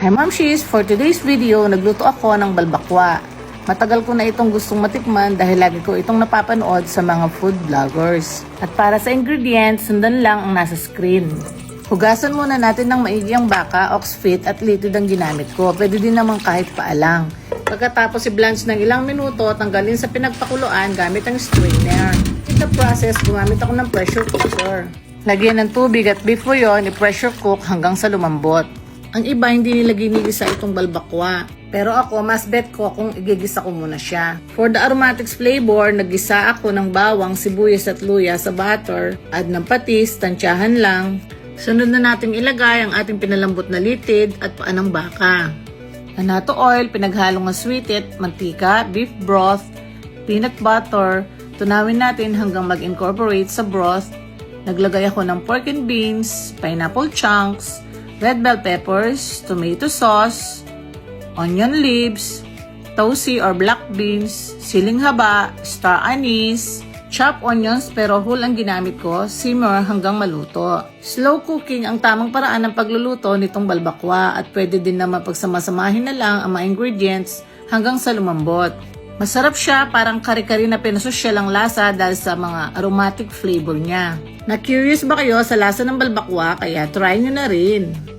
Hi Momshies! For today's video, nagluto ako ng balbakwa. Matagal ko na itong gustong matikman dahil lagi ko itong napapanood sa mga food vloggers. At para sa ingredients, sundan lang ang nasa screen. Hugasan muna natin ng maigi ang baka, oxfit at litid ang ginamit ko. Pwede din naman kahit paalang. Pagkatapos i-blanch ng ilang minuto, tanggalin sa pinagpakuluan gamit ang strainer. In the process, gumamit ako ng pressure cooker. Lagyan ng tubig at before yon, i-pressure cook hanggang sa lumambot. Ang iba hindi nila ginigisa itong balbakwa. Pero ako, mas bet ko kung igigisa ko muna siya. For the aromatics flavor, naggisa ako ng bawang, sibuyas at luya sa butter. Add ng patis, tansyahan lang. Sunod na natin ilagay ang ating pinalambot na litid at paa ng baka. Anato oil, pinaghalong ng sweetit, mantika, beef broth, peanut butter. Tunawin natin hanggang mag-incorporate sa broth. Naglagay ako ng pork and beans, pineapple chunks, red bell peppers, tomato sauce, onion leaves, tosi or black beans, siling haba, star anise, chopped onions pero whole ang ginamit ko, simmer hanggang maluto. Slow cooking ang tamang paraan ng pagluluto nitong balbakwa at pwede din naman pagsamasamahin na lang ang mga ingredients hanggang sa lumambot. Masarap siya, parang kari-kari na pinasosyal ang lasa dahil sa mga aromatic flavor niya. Na-curious ba kayo sa lasa ng balbakwa? Kaya try nyo na rin.